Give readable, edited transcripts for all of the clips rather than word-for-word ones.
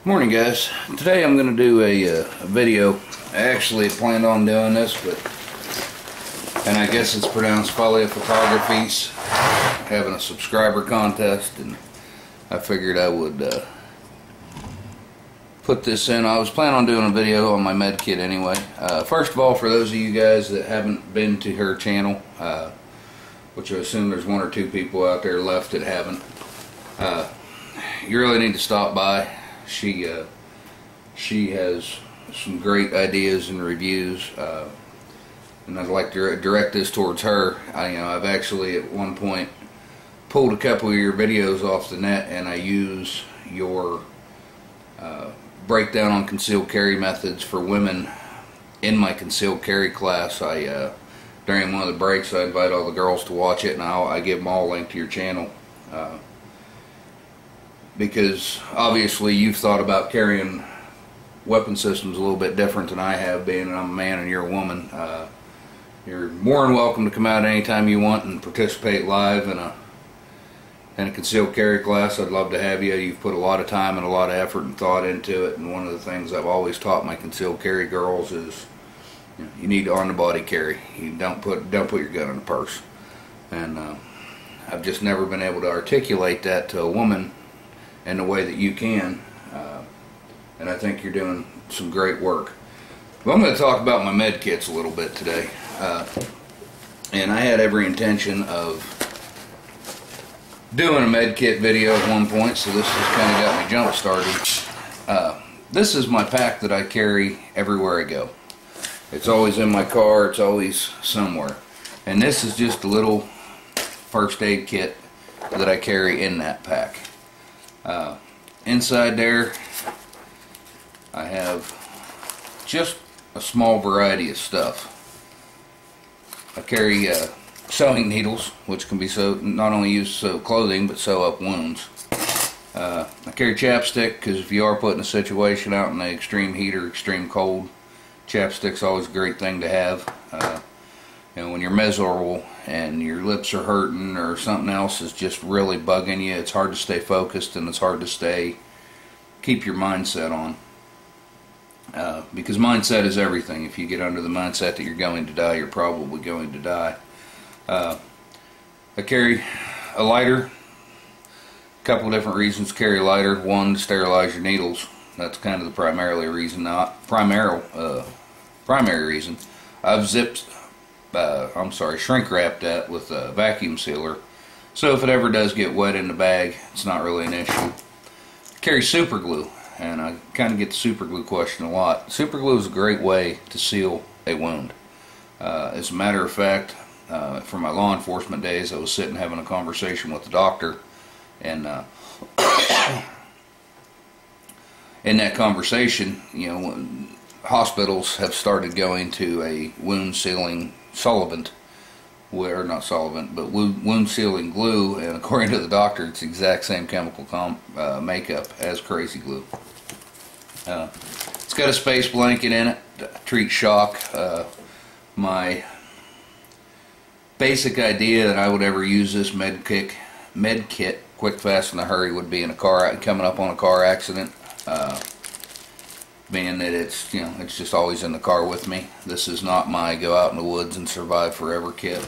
Morning, guys. Today I'm going to do a video. I actually planned on doing this, and I guess it's pronounced Folly of Photography's having a subscriber contest, and I figured I would put this in. I was planning on doing a video on my med kit anyway. First of all, for those of you guys that haven't been to her channel, which I assume there's one or two people out there left that haven't, you really need to stop by. She has some great ideas and reviews, and I'd like to direct this towards her. I've actually at one point pulled a couple of your videos off the net, and I use your breakdown on concealed carry methods for women in my concealed carry class. During one of the breaks, I invite all the girls to watch it, and I give them all a link to your channel. Because obviously you've thought about carrying weapon systems a little bit different than I have, being I'm a man and you're a woman. You're more than welcome to come out anytime you want and participate live in a concealed carry class. I'd love to have you. You've put a lot of time and a lot of effort and thought into it, and one of the things I've always taught my concealed carry girls is you need to on-the-body carry. You don't put your gun in a purse. And I've just never been able to articulate that to a woman in the way that you can, and I think you're doing some great work. But I'm going to talk about my med kits a little bit today, and I had every intention of doing a med kit video at one point, so this just kind of got me jump started. This is my pack that I carry everywhere I go. It's always in my car, it's always somewhere, and this is just a little first aid kit that I carry in that pack. Inside there I have just a small variety of stuff. I carry sewing needles, which can be not only used to sew clothing but sew up wounds. I carry chapstick because if you are put in a situation out in the extreme heat or extreme cold, chapstick's always a great thing to have. When you're miserable and your lips are hurting or something else is just really bugging you, it's hard to stay focused and it's hard to keep your mindset on. Because mindset is everything. If you get under the mindset that you're going to die, you're probably going to die. I carry a lighter. A couple of different reasons to carry a lighter. One, to sterilize your needles. That's kind of the primary reason. Primary reason. I've shrink wrapped that with a vacuum sealer, so if it ever does get wet in the bag, it's not really an issue. I carry super glue, and I kind of get the super glue question a lot. Super glue is a great way to seal a wound. As a matter of fact, for my law enforcement days, I was sitting having a conversation with the doctor, and in that conversation, hospitals have started going to a wound sealing solvent, wound sealing glue, and according to the doctor, it's the exact same chemical makeup as crazy glue. It's got a space blanket in it to treat shock. My basic idea that I would ever use this med kit quick, fast, in a hurry would be coming up on a car accident. Being that it's just always in the car with me. This is not my go out in the woods and survive forever kit.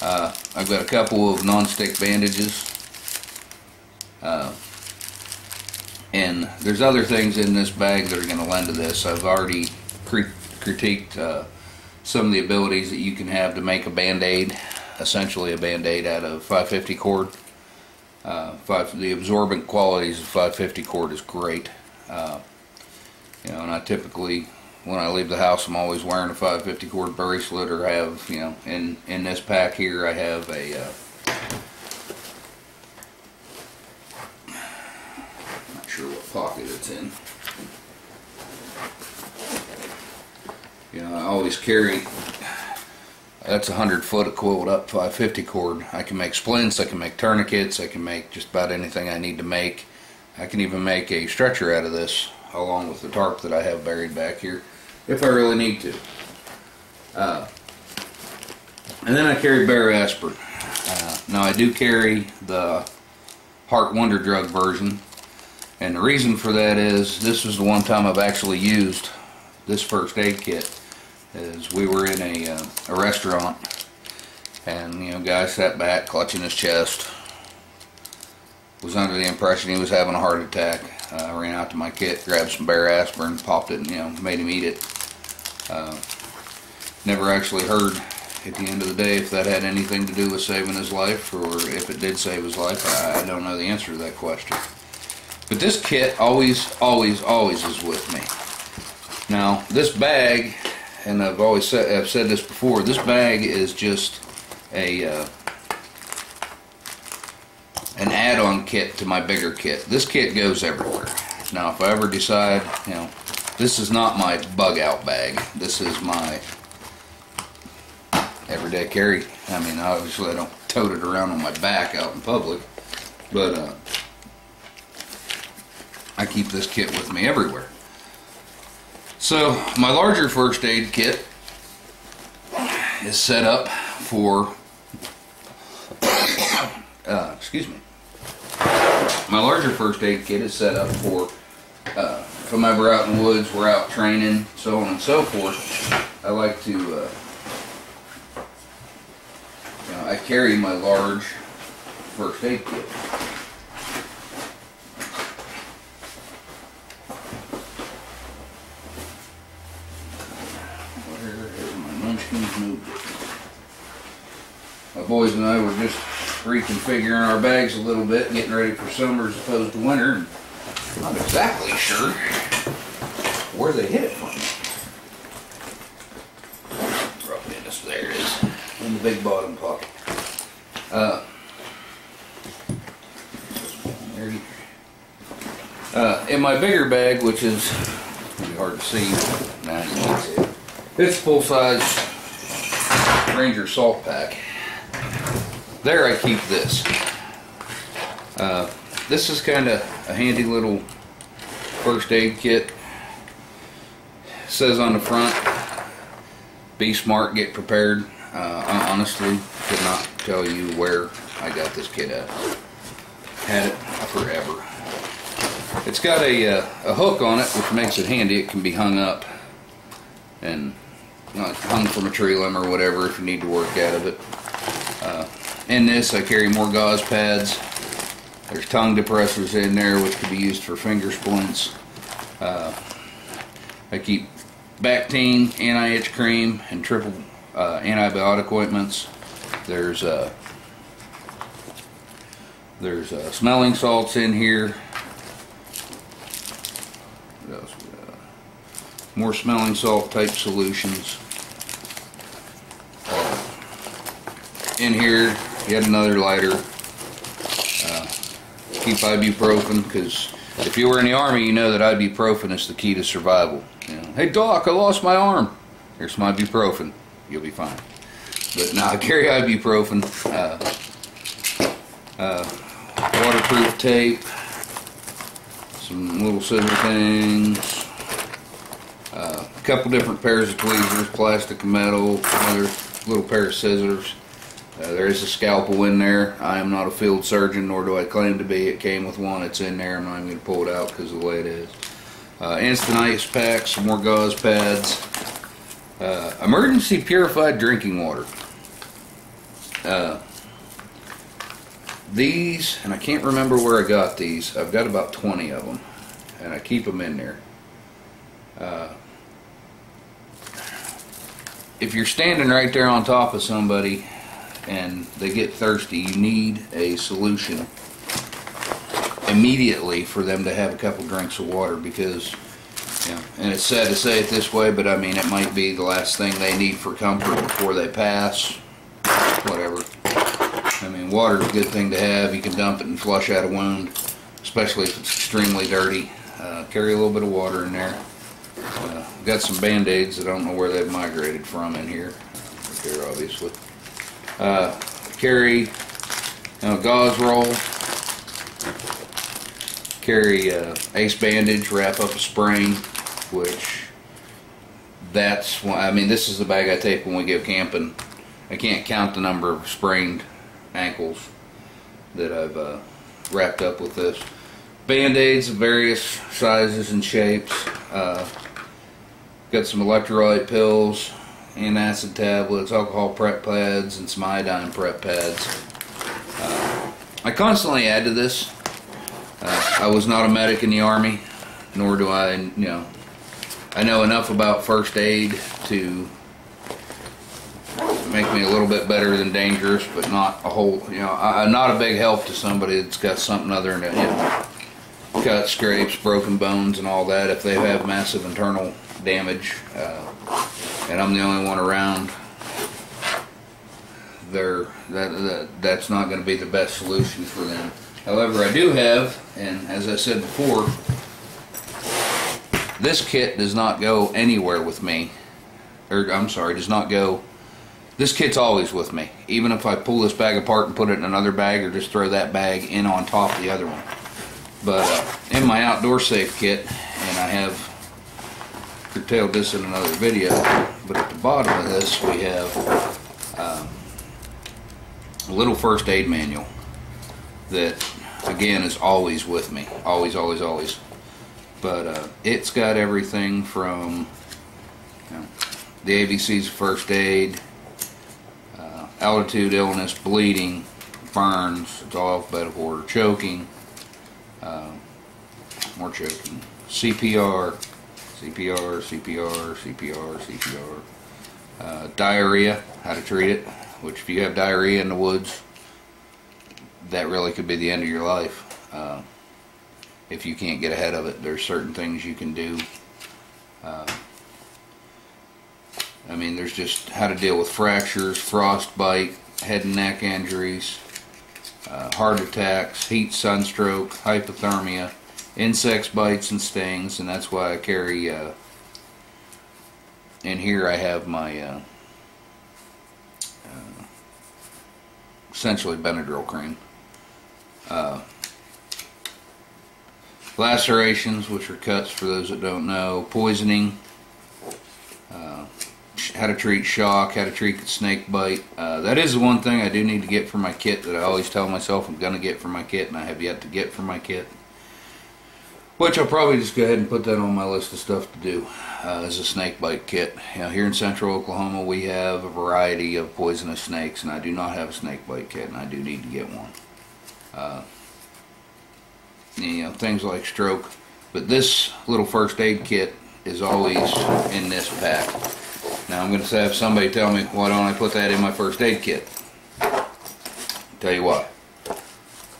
I've got a couple of non-stick bandages, and there's other things in this bag that are going to lend to this. I've already critiqued some of the abilities that you can have to make a band-aid, essentially a band-aid out of 550 cord. The absorbent qualities of 550 cord is great. And I typically, when I leave the house, I'm always wearing a 550 cord bracelet, or have, in this pack here, I have a, I'm not sure what pocket it's in. I always carry, that's 100-foot of coiled up 550 cord. I can make splints, I can make tourniquets, I can make just about anything I need to make. I can even make a stretcher out of this, along with the tarp that I have buried back here, if I really need to. And then I carry bare aspirin. Now I do carry the Heart Wonder Drug version, And the reason for that is this was the one time I've actually used this first aid kit. Is we were in a restaurant, and you know, guy sat back clutching his chest, was under the impression he was having a heart attack. Ran out to my kit, grabbed some Bear aspirin, popped it, and you know, made him eat it. Never actually heard at the end of the day if that had anything to do with saving his life, or if it did save his life. I don't know the answer to that question. But this kit always is with me. Now this bag, and I've said this before, this bag is just an add-on kit to my bigger kit. This kit goes everywhere. Now if I ever decide, you know, this is not my bug out bag. This is my everyday carry. I mean, obviously I don't tote it around on my back out in public, but I keep this kit with me everywhere. So my larger first aid kit is set up for excuse me. My larger first aid kit is set up for if I'm ever out in the woods, we're out training, so on and so forth. I like to you know, I carry my large first aid kit. My boys and I were just reconfiguring our bags a little bit, getting ready for summer as opposed to winter, and not exactly sure where they hit it from. Probably in this, there it is, in the big bottom pocket. In my bigger bag, which is pretty hard to see, now you can see it. It's full-size Ranger salt pack. There I keep this. This is kind of a handy little first aid kit. It says on the front, be smart, get prepared. I honestly could not tell you where I got this kit at. Had it forever. It's got a hook on it, which makes it handy. It can be hung up and hung from a tree limb or whatever if you need to work out of it. In this I carry more gauze pads. There's tongue depressors in there which could be used for finger splints. I keep Bactine, anti-itch cream, and triple antibiotic ointments. There's smelling salts in here. What else? More smelling salt type solutions. In here, yet another lighter. Keep ibuprofen, because if you were in the Army, you know that ibuprofen is the key to survival. You know, hey doc, I lost my arm. Here's some ibuprofen. You'll be fine. But now I carry ibuprofen, waterproof tape, some little scissor things, a couple different pairs of tweezers, plastic and metal, another little pair of scissors. There is a scalpel in there. I am not a field surgeon, nor do I claim to be. It came with one. It's in there. I'm not even going to pull it out because of the way it is. Instant ice pack, some more gauze pads, emergency purified drinking water. These, and I can't remember where I got these. I've got about 20 of them, and I keep them in there. If you're standing right there on top of somebody and they get thirsty, you need a solution immediately for them to have a couple drinks of water, because, you know, and it's sad to say it this way, but I mean, it might be the last thing they need for comfort before they pass, whatever. I mean, water is a good thing to have. You can dump it and flush out a wound, especially if it's extremely dirty. Carry a little bit of water in there. Got some Band-Aids that I don't know where they've migrated from in here. Right there, obviously. Carry a gauze roll. Carry ace bandage, wrap up a sprain, which that's why, I mean, this is the bag I take when we go camping. I can't count the number of sprained ankles that I've wrapped up with this. Band-Aids of various sizes and shapes. Got some electrolyte pills, antacid tablets, alcohol prep pads, and some iodine prep pads. I constantly add to this. I was not a medic in the Army, nor do I, I know enough about first aid to make me a little bit better than dangerous, but not a whole, I'm not a big help to somebody that's got something other than, cuts, scrapes, broken bones, and all that. If they have massive internal damage, and I'm the only one around, that's not going to be the best solution for them. However, I do have, and as I said before, this kit does not go anywhere with me, or I'm sorry, does not go. This kit's always with me, even if I pull this bag apart and put it in another bag, or just throw that bag in on top of the other one. But in my outdoor safe kit, and I have curtailed this in another video, but at the bottom of this we have a little first aid manual that, again, is always with me. Always, always, always. But it's got everything from the ABCs of first aid, altitude, illness, bleeding, burns, it's all alphabetical order, choking, more choking, CPR, CPR, CPR, CPR, CPR, diarrhea, how to treat it, which if you have diarrhea in the woods, that really could be the end of your life. If you can't get ahead of it, there's certain things you can do. I mean, there's just how to deal with fractures, frostbite, head and neck injuries, heart attacks, heat, sunstroke, hypothermia, insects, bites, and stings, and that's why I carry, in here I have my, essentially Benadryl cream. Lacerations, which are cuts for those that don't know, poisoning, how to treat shock, how to treat snake bite. That is the one thing I do need to get for my kit that I always tell myself I'm going to get for my kit, and I have yet to get for my kit. Which I'll probably just go ahead and put that on my list of stuff to do, as a snake bite kit. Here in central Oklahoma we have a variety of poisonous snakes, and I do not have a snake bite kit, and I do need to get one. Things like stroke. But this little first aid kit is always in this pack. Now I'm going to have somebody tell me, why don't I put that in my first aid kit? Tell you why.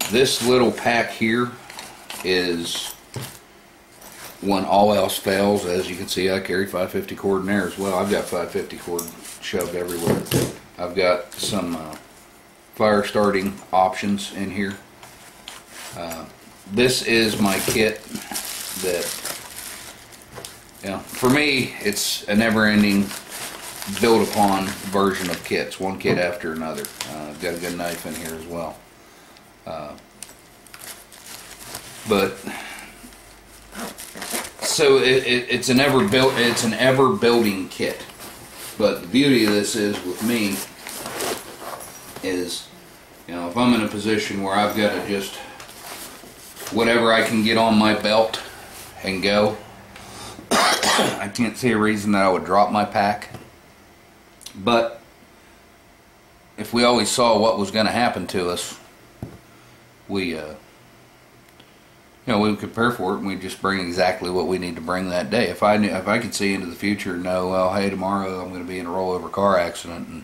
This little pack here is when all else fails. As you can see, I carry 550 cord in there as well. I've got 550 cord shoved everywhere. I've got some fire starting options in here. This is my kit that, for me, it's a never-ending, built-upon version of kits, one kit after another. I've got a good knife in here as well. So it's an ever building kit. But the beauty of this is, with me, is, if I'm in a position where I've got to just whatever I can get on my belt and go, I can't see a reason that I would drop my pack. But if we always saw what was going to happen to us, we we would prepare for it, and we'd just bring exactly what we need to bring that day. If I could see into the future and know, well, hey, tomorrow I'm going to be in a rollover car accident, and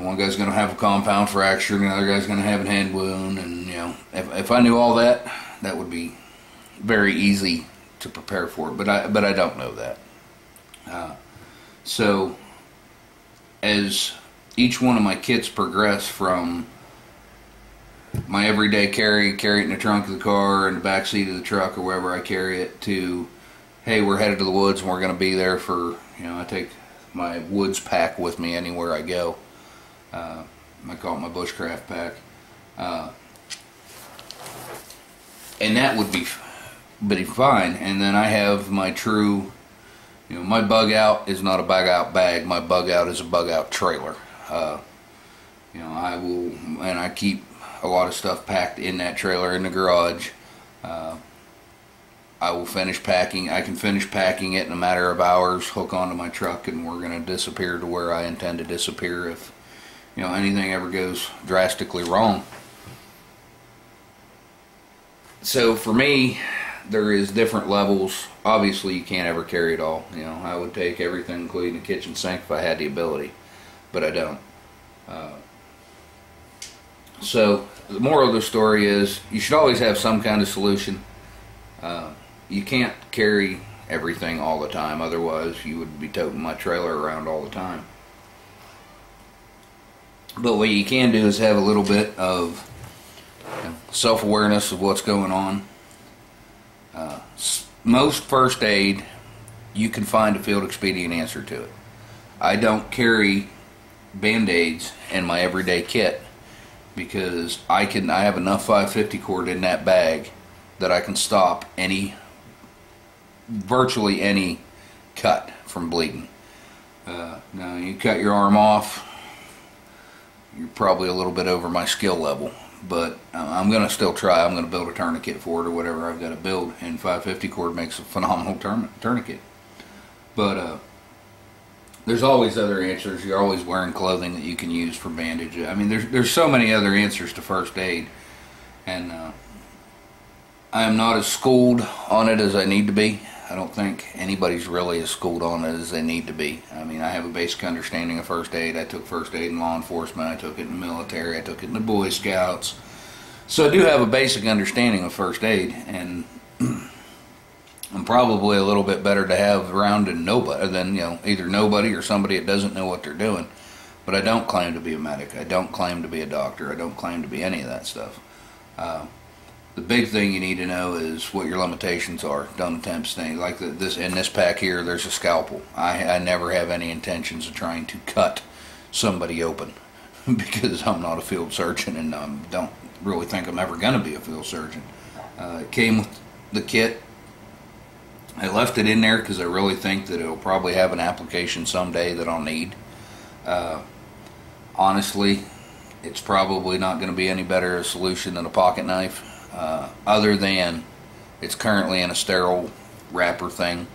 one guy's going to have a compound fracture, and the other guy's going to have a hand wound, and if I knew all that, that would be very easy to prepare for it. But I don't know that. So as each one of my kits progress from my everyday carry it in the trunk of the car, in the back seat of the truck, or wherever I carry it, to, hey, we're headed to the woods and we're going to be there for, I take my woods pack with me anywhere I go. I call it my bushcraft pack. And that would be fine. And then I have my true, my bug out is not a bug out bag. My bug out is a bug out trailer. I keep a lot of stuff packed in that trailer in the garage. I will finish packing. I can finish packing it in a matter of hours, hook onto my truck, and we're going to disappear to where I intend to disappear if, you know, anything ever goes drastically wrong. So for me, there is different levels. Obviously, you can't ever carry it all. You know, I would take everything, including the kitchen sink, if I had the ability, but I don't. So the moral of the story is you should always have some kind of solution. You can't carry everything all the time, otherwise you would be toting my trailer around all the time. But what you can do is have a little bit of, you know, self-awareness of what's going on. Most first aid, you can find a field expedient answer to it. I don't carry Band-Aids in my everyday kit because I have enough 550 cord in that bag that I can stop virtually any cut from bleeding. Now you cut your arm off, you're probably a little bit over my skill level, but I'm going to still try. I'm going to build a tourniquet for it or whatever I've got to build, and 550 cord makes a phenomenal tourniquet. But there's always other answers. You're always wearing clothing that you can use for bandage. I mean, there's so many other answers to first aid, and I am not as schooled on it as I need to be. I don't think anybody's really as schooled on it as they need to be. I mean, I have a basic understanding of first aid. I took first aid in law enforcement. I took it in the military. I took it in the Boy Scouts. So I do have a basic understanding of first aid, and I'm probably a little bit better to have around than you know, either nobody or somebody that doesn't know what they're doing. But I don't claim to be a medic. I don't claim to be a doctor. I don't claim to be any of that stuff. The big thing you need to know is what your limitations are. Don't attempt things like this. In this pack here, there's a scalpel. I never have any intentions of trying to cut somebody open because I'm not a field surgeon, and don't really think I'm ever going to be a field surgeon. It came with the kit. I left it in there because I really think that it'll probably have an application someday that I'll need. Honestly, it's probably not going to be any better a solution than a pocket knife. Other than it's currently in a sterile wrapper thing,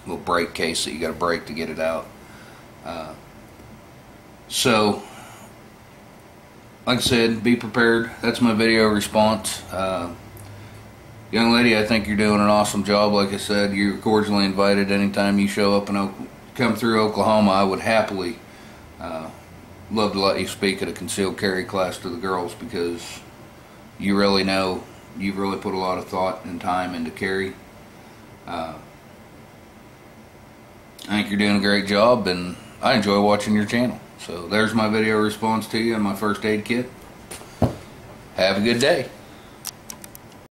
little break case that you got to break to get it out. So, like I said, be prepared. That's my video response. Young lady, I think you're doing an awesome job. Like I said, you're cordially invited anytime you show up and come through Oklahoma. I would happily love to let you speak at a concealed carry class to the girls, because you really know, you've really put a lot of thought and time into carry. I think you're doing a great job, and I enjoy watching your channel. So there's my video response to you on my first aid kit. Have a good day.